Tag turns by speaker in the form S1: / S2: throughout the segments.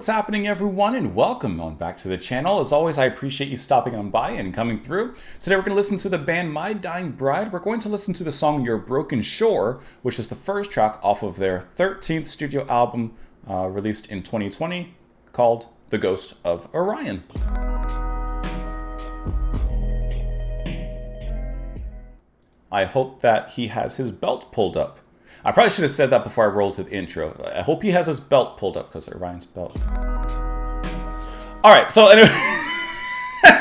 S1: What's happening, everyone, and welcome on back to the channel. As always, I appreciate you stopping on by and coming through. Today we're going to listen to the band My Dying Bride. We're going to listen to the song Your Broken Shore, which is the first track off of their 13th studio album released in 2020 called The Ghost of Orion. I hope that he has his belt pulled up. I probably should have said that before I rolled to the intro. I hope he has his belt pulled up because Orion's belt. All right, so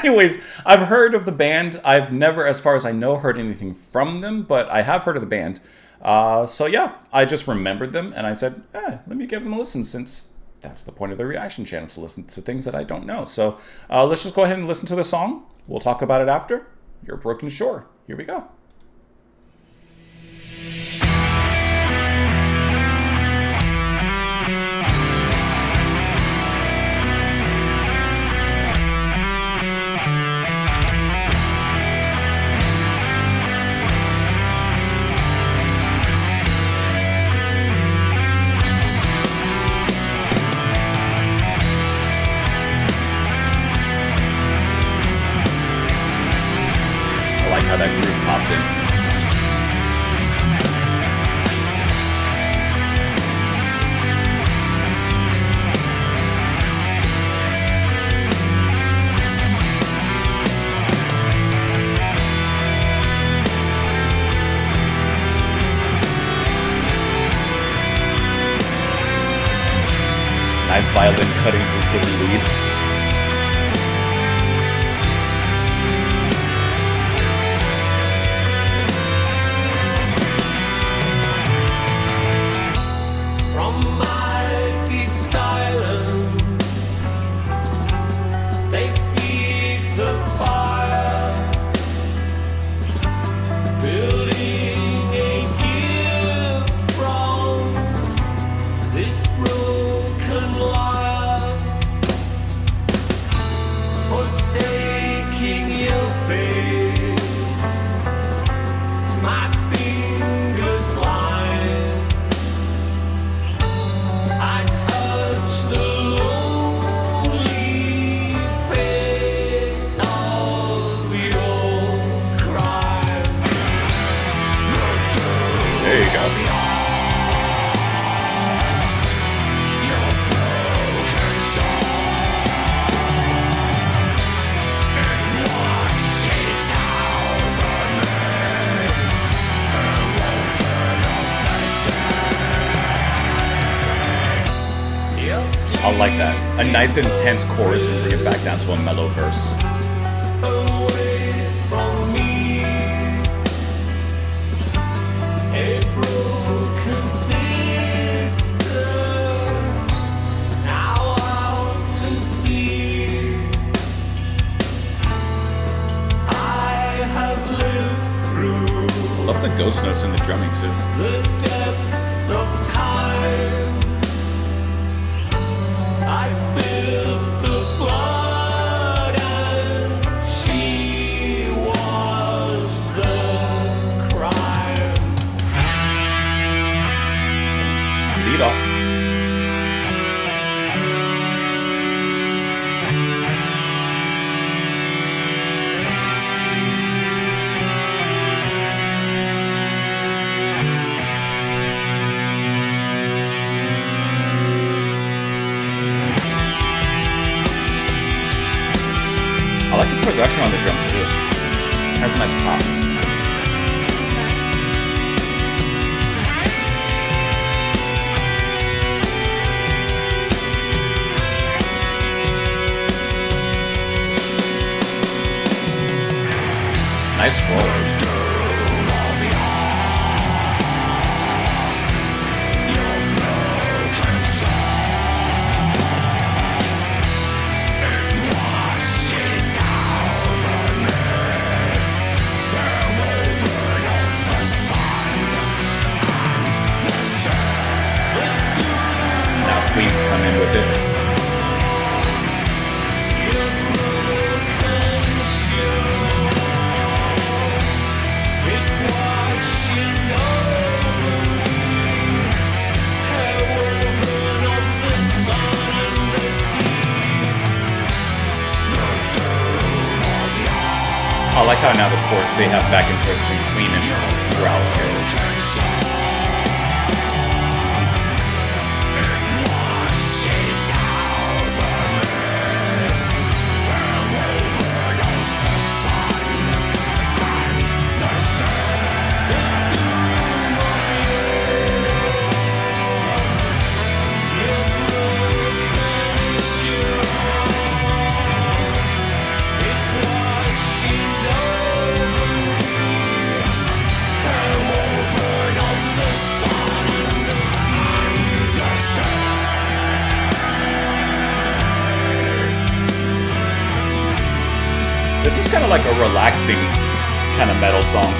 S1: anyways, I've heard of the band. I've never, as far as I know, heard anything from them, but I have heard of the band. So yeah, I just remembered them and I said, let me give them a listen since that's the point of the reaction channel, to listen to things that I don't know. So let's just go ahead and listen to the song. We'll talk about it after. Your Broken Shore. Here we go. How that groove popped in. Nice violin cutting through to the lead. There you go. I like that. A nice intense chorus and bring it back down to a mellow verse. I love the ghost notes in the drumming too. The depths of time, I spilled the blood and she was the crime. Lead off. I like the production on the drums too. It has a nice pop. Nice roll. Queens come in with it. I like how now the chords they have back and forth between clean and growls here. This is kind of like a relaxing kind of metal song.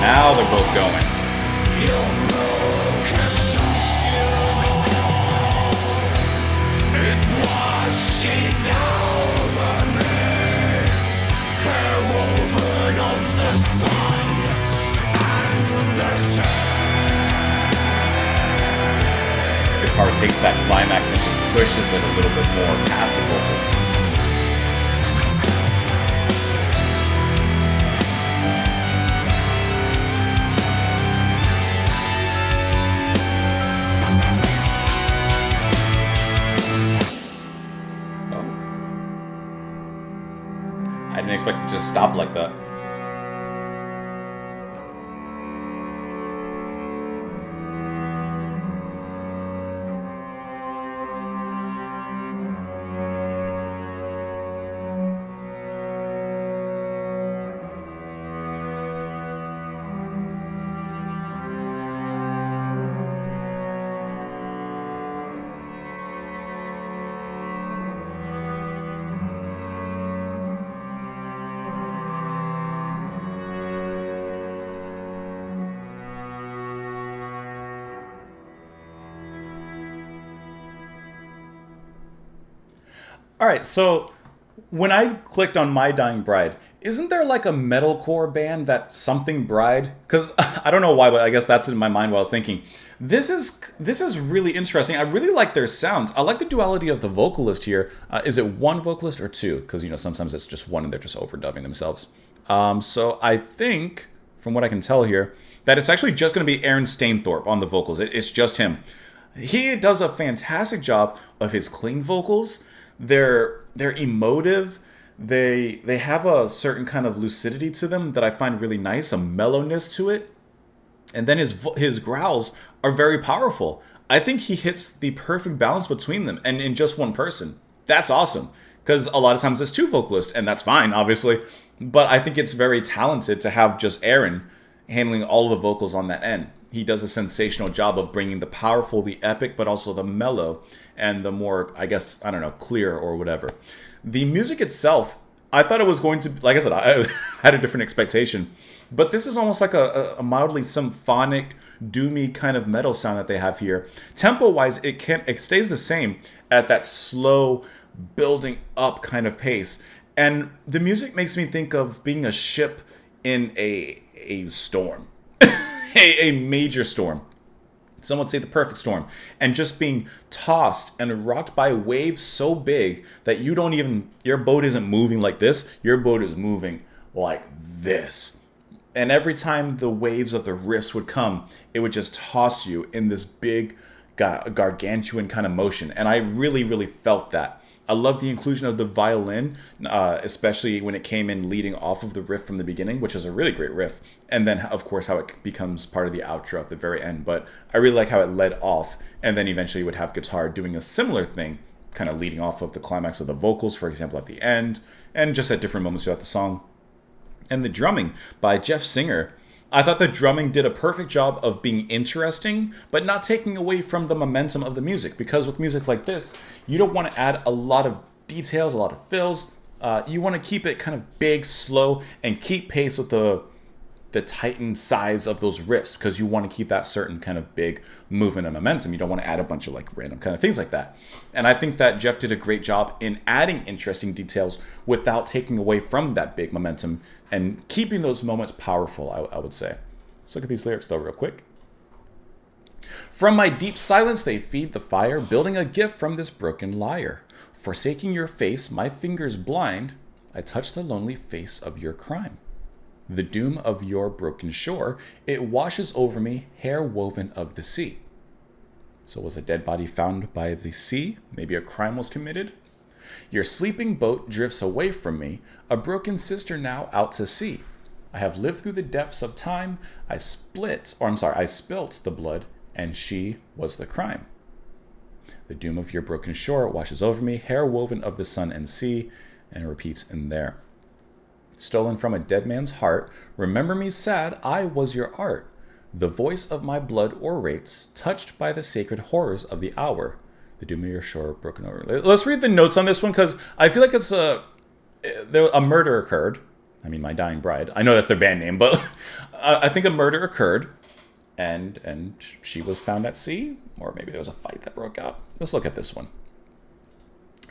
S1: Now they're both going. Guitar takes that climax and just pushes it a little bit more past the vocals. I didn't expect it to just stop like that. All right, so when I clicked on My Dying Bride, isn't there like a metalcore band that Something Bride? Because I don't know why, but I guess that's in my mind while I was thinking. This is really interesting. I really like their sound. I like the duality of the vocalist here. Is it one vocalist or two? Because sometimes it's just one and they're just overdubbing themselves. So I think, from what I can tell here, that it's actually just going to be Aaron Stainthorpe on the vocals. It's just him. He does a fantastic job of his clean vocals. They're emotive. They have a certain kind of lucidity to them that I find really nice, a mellowness to it. And then his growls are very powerful. I think he hits the perfect balance between them and in just one person. That's awesome. Because a lot of times there's two vocalists, and that's fine, obviously. But I think it's very talented to have just Aaron handling all of the vocals on that end. He does a sensational job of bringing the powerful, the epic, but also the mellow and the more, I guess, I don't know, clear or whatever. The music itself, I thought it was going to, like I said, I had a different expectation. But this is almost like a mildly symphonic, doomy kind of metal sound that they have here. Tempo-wise, it stays the same at that slow, building up kind of pace. And the music makes me think of being a ship in a storm. a major storm. some would say the perfect storm, and just being tossed and rocked by waves so big that your boat isn't moving like this, your boat is moving like this. And every time the waves of the riffs would come, it would just toss you in this big, gargantuan kind of motion. And I really, really felt that. I love the inclusion of the violin, especially when it came in leading off of the riff from the beginning, which is a really great riff. And then, of course, how it becomes part of the outro at the very end. But I really like how it led off, and then eventually would have guitar doing a similar thing, kind of leading off of the climax of the vocals, for example, at the end, and just at different moments throughout the song. And the drumming by Jeff Singer. I thought the drumming did a perfect job of being interesting, but not taking away from the momentum of the music. Because with music like this, you don't want to add a lot of details, a lot of fills. You want to keep it kind of big, slow, and keep pace with the tightened size of those riffs, because you want to keep that certain kind of big movement and momentum. You don't want to add a bunch of like random kind of things like that. And I think that Jeff did a great job in adding interesting details without taking away from that big momentum and keeping those moments powerful, I would say. Let's look at these lyrics though real quick. From my deep silence they feed the fire, building a gift from this broken lyre. Forsaking your face, my fingers blind, I touch the lonely face of your crime. The doom of your broken shore, it washes over me, hair woven of the sea. So was a dead body found by the sea? Maybe a crime was committed? Your sleeping boat drifts away from me, a broken sister now out to sea. I have lived through the depths of time, I spilt the blood, and she was the crime. The doom of your broken shore washes over me, hair woven of the sun and sea, and it repeats in there. Stolen from a dead man's heart, remember me sad, I was your art. The voice of my blood orates, touched by the sacred horrors of the hour. The doom of your shore broken over. Let's read the notes on this one, because I feel like it's a murder occurred. I mean, My Dying Bride. I know that's their band name, but I think a murder occurred, and she was found at sea, or maybe there was a fight that broke out. Let's look at this one.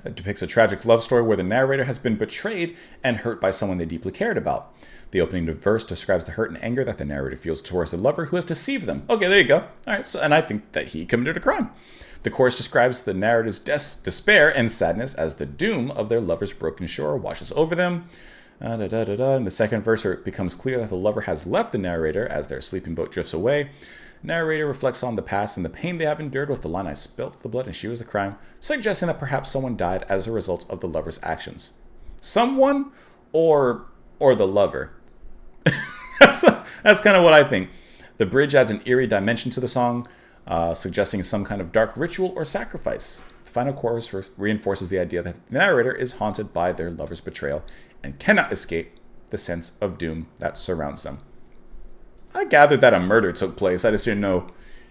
S1: It depicts a tragic love story where the narrator has been betrayed and hurt by someone they deeply cared about. The opening verse describes the hurt and anger that the narrator feels towards the lover who has deceived them. Okay, there you go. All right, so, and I think that he committed a crime. The chorus describes the narrator's despair and sadness as the doom of their lover's broken shore washes over them. In the second verse, it becomes clear that the lover has left the narrator as their sleeping boat drifts away. Narrator reflects on the past and the pain they have endured with the line, I spilt the blood and she was the crime, suggesting that perhaps someone died as a result of the lover's actions. Someone or the lover. That's kind of what I think. The bridge adds an eerie dimension to the song, suggesting some kind of dark ritual or sacrifice. The final chorus reinforces the idea that the narrator is haunted by their lover's betrayal and cannot escape the sense of doom that surrounds them. I gathered that a murder took place. I just didn't know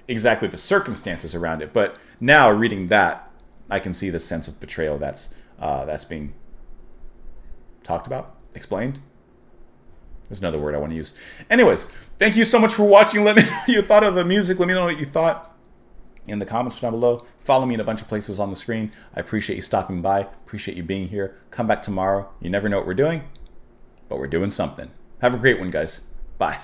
S1: exactly the circumstances around it. But now, reading that, I can see the sense of betrayal that's being talked about, explained. There's another word I want to use. Anyways, thank you so much for watching. Let me know what you thought of the music. Let me know what you thought in the comments down below. Follow me in a bunch of places on the screen. I appreciate you stopping by. Appreciate you being here. Come back tomorrow. You never know what we're doing, but we're doing something. Have a great one, guys. Bye.